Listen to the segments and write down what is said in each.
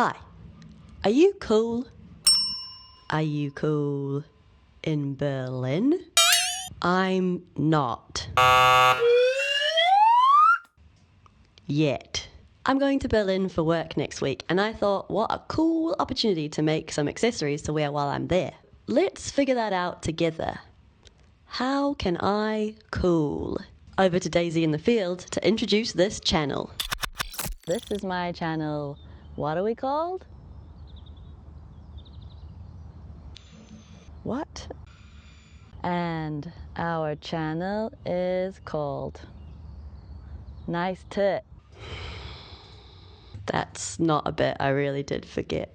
Hi, are you cool? Are you cool in Berlin? I'm not. Yet. I'm going to Berlin for work next week, and I thought, what a cool opportunity to make some accessories to wear while I'm there. Let's figure that out together. How can I cool? Over to Daisy in the field to introduce this channel. This is my channel. What are we called? What? And our channel is called Nice Tit. That's not a bit I really did forget.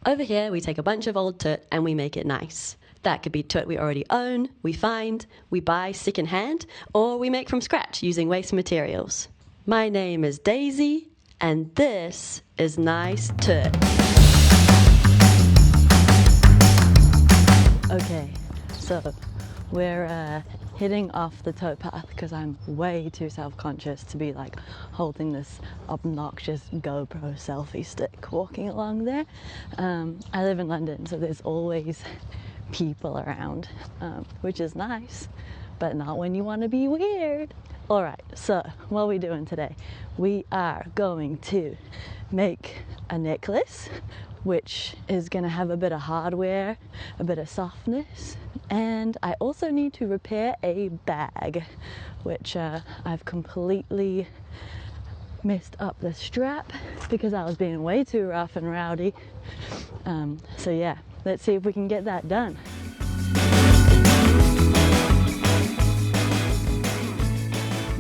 Over here we take a bunch of old tit and we make it nice. That could be tit we already own, we find, we buy second hand, or we make from scratch using waste materials. My name is Daisy and this is Nice Tit. Okay, so we're hitting off the towpath because I'm way too self-conscious to be like holding this obnoxious GoPro selfie stick walking along there. I live in London, so there's always people around, which is nice, but not when you want to be weird. All right, so what are we doing today? We are going to make a necklace, which is going to have a bit of hardware, a bit of softness, and I also need to repair a bag, which I've completely messed up the strap because I was being way too rough and rowdy. So yeah, let's see if we can get that done.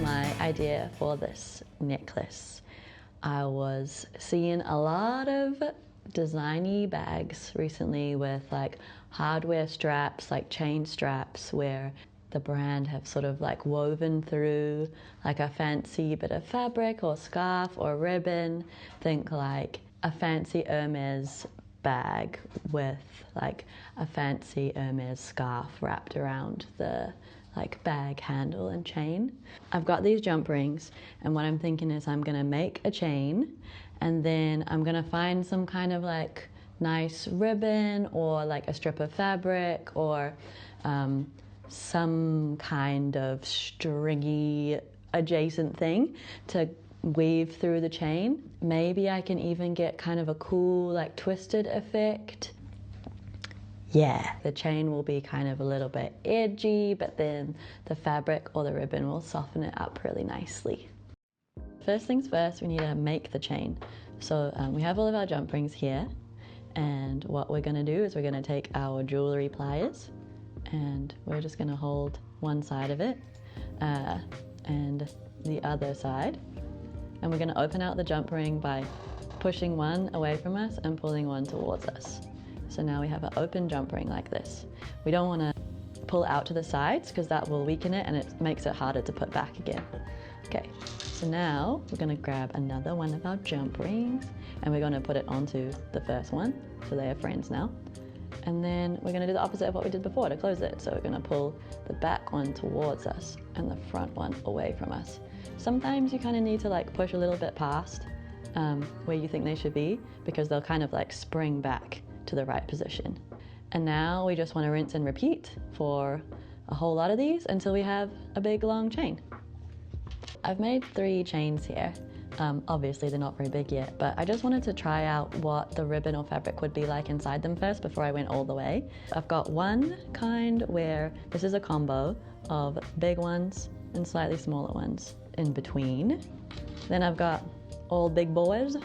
My idea for this necklace, I was seeing a lot of designy bags recently with like hardware straps, like chain straps, where the brand have sort of like woven through like a fancy bit of fabric or scarf or ribbon. Think like a fancy Hermes bag with like a fancy Hermes scarf wrapped around the like bag handle and chain. I've got these jump rings, and what I'm thinking is I'm gonna make a chain, and then I'm gonna find some kind of like nice ribbon or like a strip of fabric or some kind of stringy adjacent thing to weave through the chain. Maybe I can even get kind of a cool like twisted effect. Yeah, the chain will be kind of a little bit edgy, but then the fabric or the ribbon will soften it up really nicely. First things first, we need to make the chain. So we have all of our jump rings here, and what we're going to do is we're going to take our jewellery pliers and we're just going to hold one side of it and the other side, and we're going to open out the jump ring by pushing one away from us and pulling one towards us. So now we have an open jump ring like this. We don't want to pull out to the sides because that will weaken it and it makes it harder to put back again. Okay, so now we're going to grab another one of our jump rings and we're going to put it onto the first one, so they are friends now. And then we're going to do the opposite of what we did before to close it. So we're going to pull the back one towards us and the front one away from us. Sometimes you kind of need to like push a little bit past where you think they should be, because they'll kind of like spring back to the right position. And now we just want to rinse and repeat for a whole lot of these until we have a big long chain. I've made 3 chains here. Obviously they're not very big yet, but I just wanted to try out what the ribbon or fabric would be like inside them first before I went all the way. I've got one kind where this is a combo of big ones and slightly smaller ones in between. Then I've got all big boys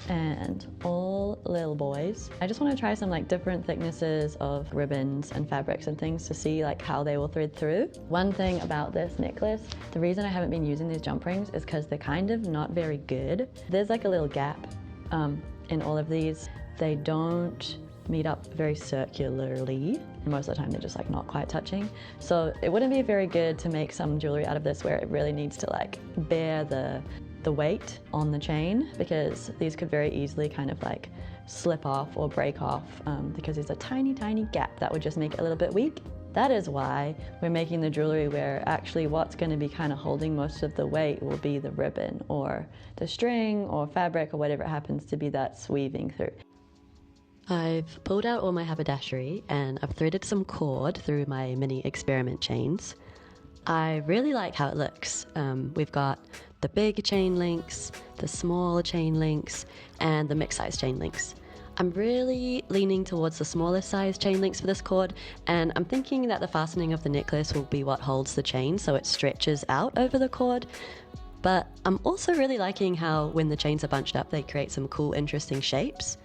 and all little boys. I just want to try some like different thicknesses of ribbons and fabrics and things to see like how they will thread through. One thing about this necklace, the reason I haven't been using these jump rings is because they're kind of not very good. There's like a little gap in all of these. They don't meet up very circularly. Most of the time they're just like not quite touching. So it wouldn't be very good to make some jewelry out of this where it really needs to like bear the weight on the chain, because these could very easily kind of like slip off or break off because there's a tiny gap that would just make it a little bit weak. That is why we're making the jewellery where actually what's going to be kind of holding most of the weight will be the ribbon or the string or fabric or whatever it happens to be that's weaving through. I've pulled out all my haberdashery and I've threaded some cord through my mini experiment chains. I really like how it looks. We've got the big chain links, the small chain links, and the mixed size chain links. I'm really leaning towards the smaller size chain links for this cord, and I'm thinking that the fastening of the necklace will be what holds the chain so it stretches out over the cord. But I'm also really liking how when the chains are bunched up they create some cool interesting shapes.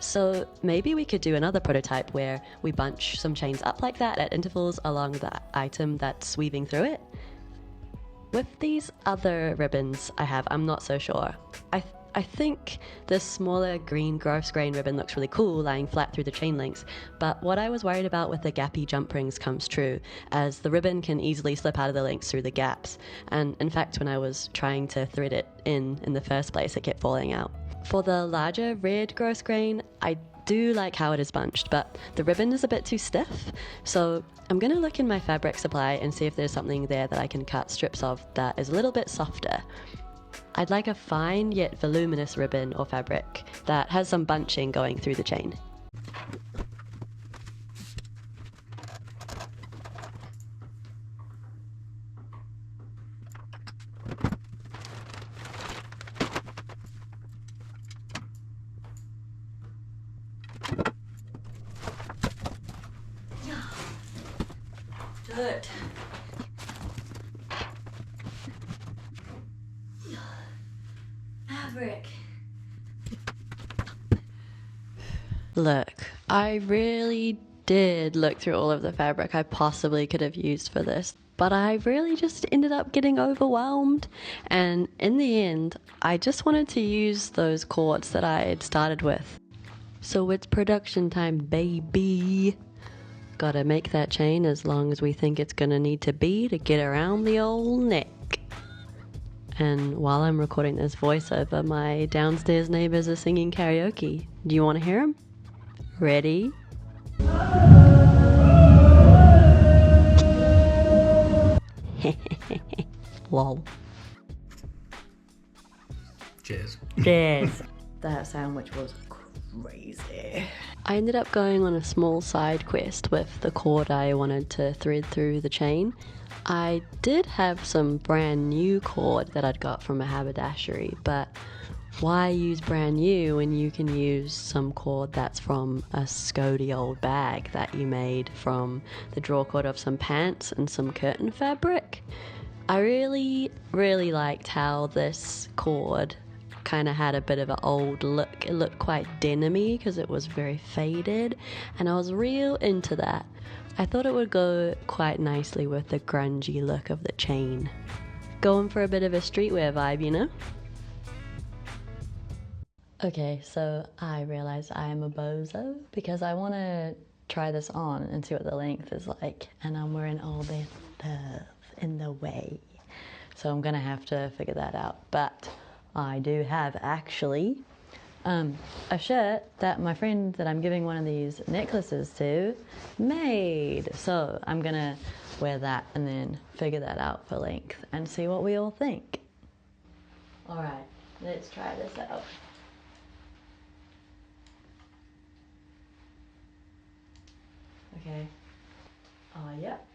So maybe we could do another prototype where we bunch some chains up like that at intervals along the item that's weaving through it. With these other ribbons I have, I'm not so sure. I think this smaller green gross grain ribbon looks really cool lying flat through the chain links, but what I was worried about with the gappy jump rings comes true, as the ribbon can easily slip out of the links through the gaps, and in fact when I was trying to thread it in the first place it kept falling out. For the larger red gross grain, I do like how it is bunched, but the ribbon is a bit too stiff, so I'm going to look in my fabric supply and see if there's something there that I can cut strips of that is a little bit softer. I'd like a fine yet voluminous ribbon or fabric that has some bunching going through the chain. Good. Fabric. Look, I really did look through all of the fabric I possibly could have used for this, but I really just ended up getting overwhelmed, and in the end I just wanted to use those cords that I had started with. So it's production time, baby. Gotta make that chain as long as we think it's gonna need to be to get around the old neck. And while I'm recording this voiceover, my downstairs neighbors are singing karaoke. Do you want to hear them? Ready? Lol. Cheers. Cheers. That sandwich was crazy. I ended up going on a small side quest with the cord I wanted to thread through the chain. I did have some brand new cord that I'd got from a haberdashery, but why use brand new when you can use some cord that's from a scody old bag that you made from the draw cord of some pants and some curtain fabric? I really liked how this cord kind of had a bit of an old look. It looked quite denim-y because it was very faded, and I was real into that. I thought it would go quite nicely with the grungy look of the chain. Going for a bit of a streetwear vibe, you know? Okay, so I realized I am a bozo because I want to try this on and see what the length is like, and I'm wearing all this stuff in the way. So I'm gonna have to figure that out. But I do have actually a shirt that my friend that I'm giving one of these necklaces to made. So I'm gonna wear that and then figure that out for length and see what we all think. All right, let's try this out. Okay. Yep.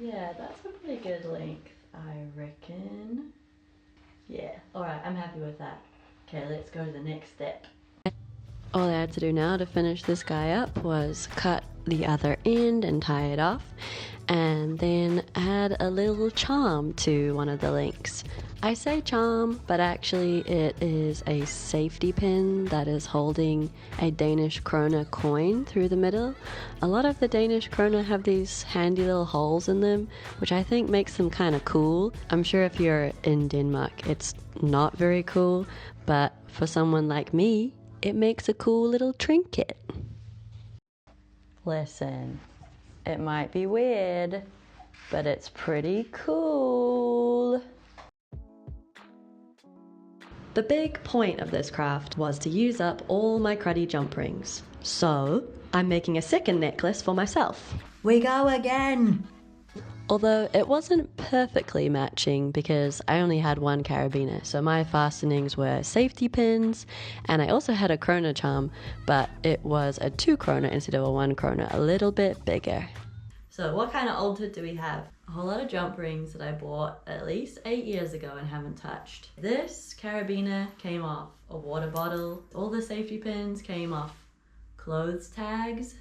Yeah, that's a pretty good length, I reckon. Yeah, alright, I'm happy with that. Okay, let's go to the next step. All I had to do now to finish this guy up was cut the other end and tie it off, and then add a little charm to one of the links. I say charm, but actually it is a safety pin that is holding a Danish krone coin through the middle. A lot of the Danish krone have these handy little holes in them, which I think makes them kind of cool. I'm sure if you're in Denmark it's not very cool, but for someone like me, it makes a cool little trinket. Listen, it might be weird, but it's pretty cool. The big point of this craft was to use up all my cruddy jump rings. So I'm making a second necklace for myself. We go again! Although it wasn't perfectly matching because I only had one carabiner, so my fastenings were safety pins, and I also had a krona charm, but it was a 2 krona instead of a 1 krona, a little bit bigger. So what kind of altered do we have? A whole lot of jump rings that I bought at least 8 years ago and haven't touched. This carabiner came off a water bottle, all the safety pins came off clothes tags,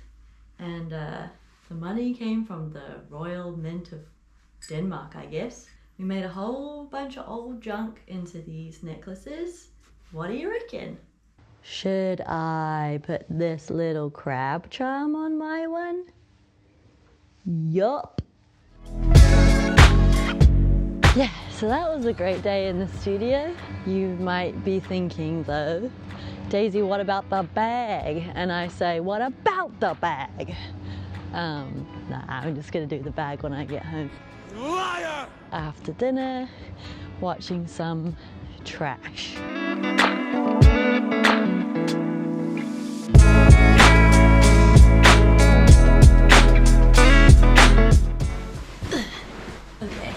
and the money came from the Royal Mint of Denmark, I guess. We made a whole bunch of old junk into these necklaces. What do you reckon? Should I put this little crab charm on my one? Yup. Yeah, so that was a great day in the studio. You might be thinking though, Daisy, what about the bag? And I say, what about the bag? Nah, I'm just gonna do the bag when I get home. Liar! After dinner, watching some trash. Okay,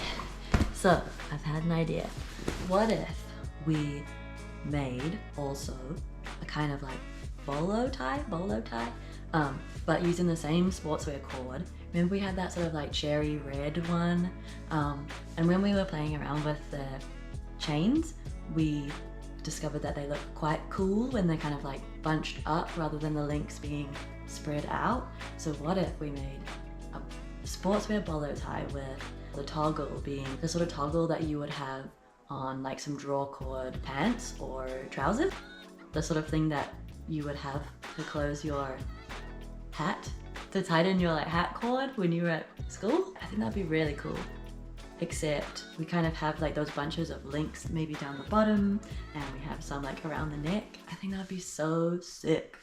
so I've had an idea. What if we made also a kind of like bolo tie, but using the same sportswear cord. Remember we had that sort of like cherry red one? And when we were playing around with the chains, we discovered that they look quite cool when they're kind of like bunched up rather than the links being spread out. So what if we made a sportswear bolo tie with the toggle being the sort of toggle that you would have on like some draw cord pants or trousers? The sort of thing that you would have to close your hat, to tighten your like hat cord when you were at school. I think that'd be really cool. Except we kind of have like those bunches of links maybe down the bottom, and we have some like around the neck. I think that'd be so sick.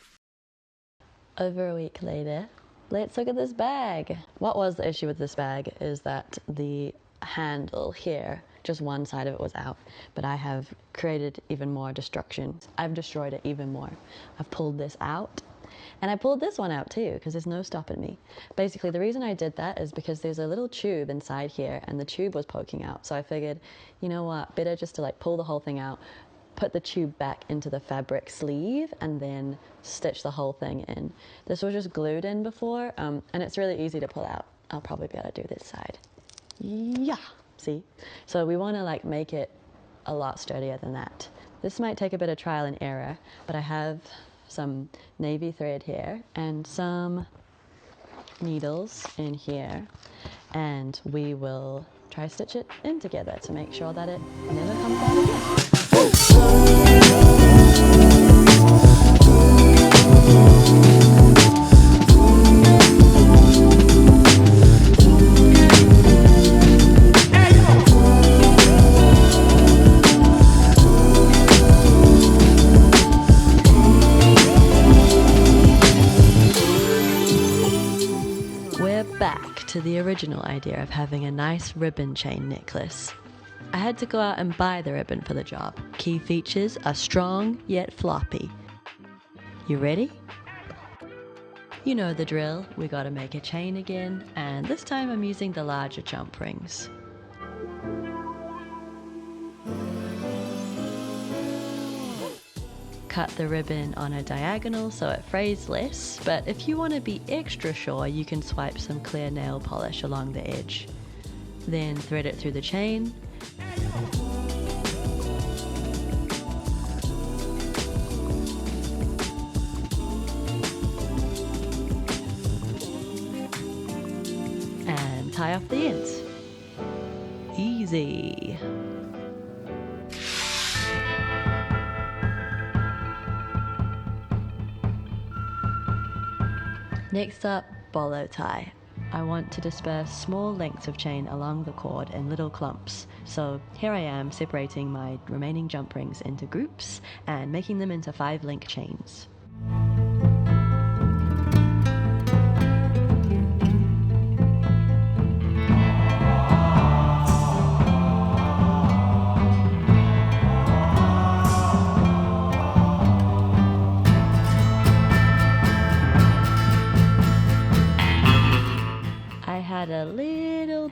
Over a week later, let's look at this bag. What was the issue with this bag is that the handle here, just one side of it was out, but I have created even more destruction. I've destroyed it even more. I've pulled this out, and I pulled this one out too, because there's no stopping me. Basically, the reason I did that is because there's a little tube inside here, and the tube was poking out. So I figured, you know what, better just to like pull the whole thing out, put the tube back into the fabric sleeve, and then stitch the whole thing in. This was just glued in before, and it's really easy to pull out. I'll probably be able to do this side. Yeah, see? So we want to like make it a lot sturdier than that. This might take a bit of trial and error, but I have some navy thread here and some needles in here, and we will try stitch it in together to make sure that it never comes out again. To the original idea of having a nice ribbon chain necklace. I had to go out and buy the ribbon for the job. Key features are strong yet floppy. You ready? You know the drill, we gotta make a chain again, and this time I'm using the larger jump rings. Cut the ribbon on a diagonal so it frays less, but if you want to be extra sure, you can swipe some clear nail polish along the edge. Then thread it through the chain. And tie off the ends. Easy. Next up, bolo tie. I want to disperse small lengths of chain along the cord in little clumps. So here I am separating my remaining jump rings into groups and making them into 5-link chains.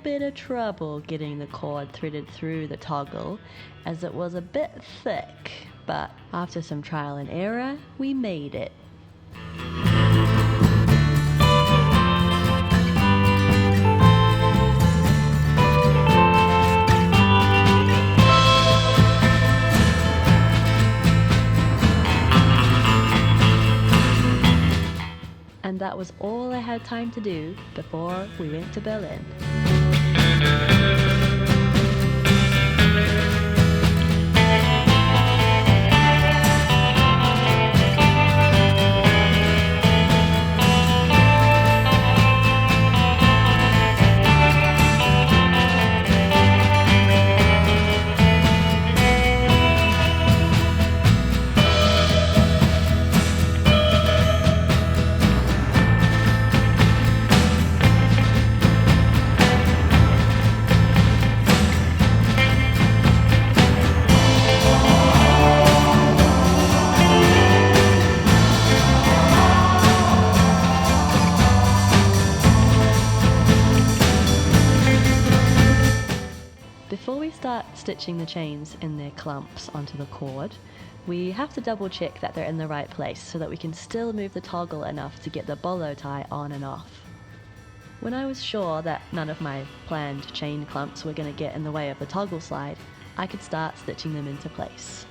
bit of trouble getting the cord threaded through the toggle as it was a bit thick, but after some trial and error, we made it. And that was all I had time to do before we went to Berlin. Before we start stitching the chains in their clumps onto the cord, we have to double check that they're in the right place so that we can still move the toggle enough to get the bolo tie on and off. When I was sure that none of my planned chain clumps were going to get in the way of the toggle slide, I could start stitching them into place.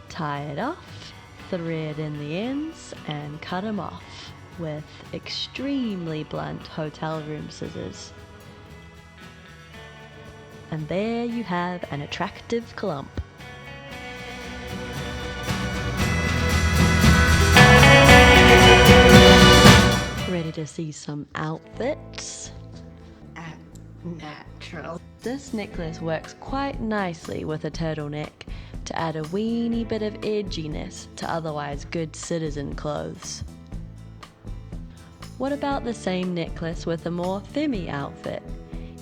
Tie it off, thread in the ends, and cut them off with extremely blunt hotel room scissors. And there you have an attractive clump. Ready to see some outfits? Natural. This necklace works quite nicely with a turtleneck to add a weeny bit of edginess to otherwise good citizen clothes. What about the same necklace with a more femmy outfit?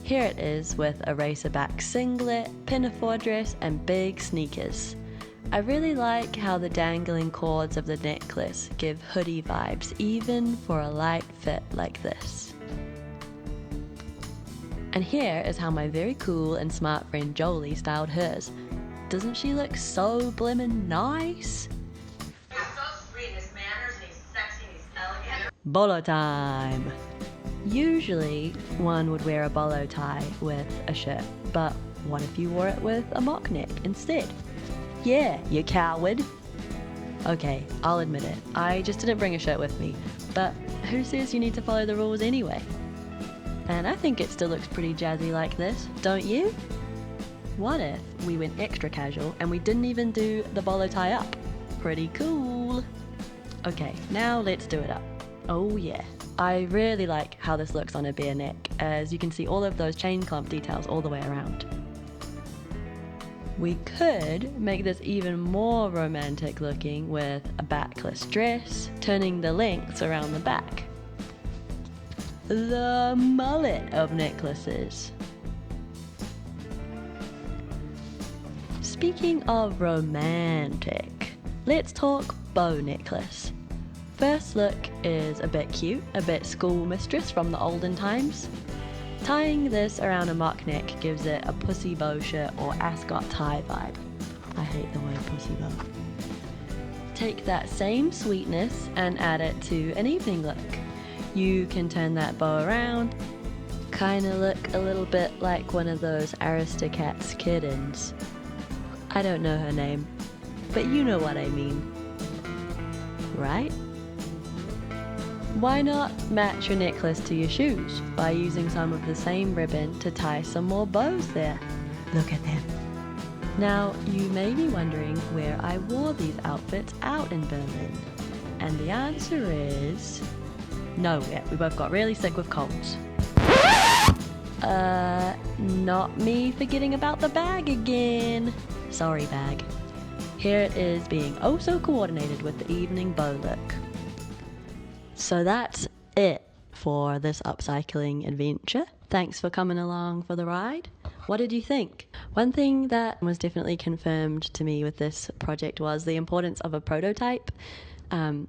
Here it is with a racerback singlet, pinafore dress and big sneakers. I really like how the dangling cords of the necklace give hoodie vibes even for a light fit like this. And here is how my very cool and smart friend Jolie styled hers. Doesn't she look so blimmin' nice? He's so sweet in his manners and he's sexy and he's elegant. Bolo time! Usually one would wear a bolo tie with a shirt, but what if you wore it with a mock neck instead? Yeah, you coward! Okay, I'll admit it, I just didn't bring a shirt with me, but who says you need to follow the rules anyway? And I think it still looks pretty jazzy like this, don't you? What if we went extra casual and we didn't even do the bolo tie up? Pretty cool! Okay, now let's do it up. Oh yeah. I really like how this looks on a bare neck, as you can see all of those chain clump details all the way around. We could make this even more romantic looking with a backless dress, turning the lengths around the back. The mullet of necklaces. Speaking of romantic, let's talk bow necklace. First look is a bit cute, a bit schoolmistress from the olden times. Tying this around a mock neck gives it a pussy bow shirt or ascot tie vibe. I hate the word pussy bow. Take that same sweetness and add it to an evening look. You can turn that bow around, kinda look a little bit like one of those Aristocats kittens. I don't know her name, but you know what I mean, right? Why not match your necklace to your shoes by using some of the same ribbon to tie some more bows there? Look at them. Now, you may be wondering where I wore these outfits out in Berlin. And the answer is nowhere. We both got really sick with colds. Not me forgetting about the bag again. Sorry, bag. Here it is being oh so coordinated with the evening bow look. So that's it for this upcycling adventure. Thanks for coming along for the ride. What did you think? One thing that was definitely confirmed to me with this project was the importance of a prototype.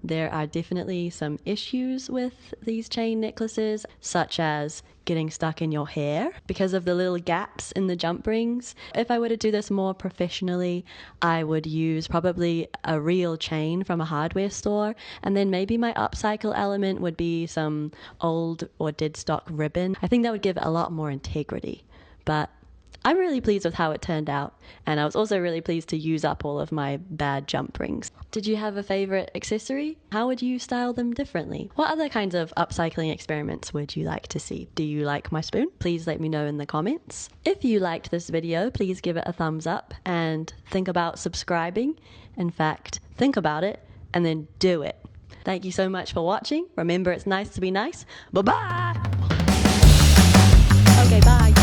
There are definitely some issues with these chain necklaces, such as getting stuck in your hair because of the little gaps in the jump rings. If I were to do this more professionally, I would use probably a real chain from a hardware store, and then maybe my upcycle element would be some old or dead stock ribbon. I think that would give it a lot more integrity. But I'm really pleased with how it turned out, and I was also really pleased to use up all of my bad jump rings. Did you have a favorite accessory? How would you style them differently? What other kinds of upcycling experiments would you like to see? Do you like my spoon? Please let me know in the comments. If you liked this video, please give it a thumbs up and think about subscribing. In fact, think about it and then do it. Thank you so much for watching. Remember, it's nice to be nice. Bye-bye! Okay, bye.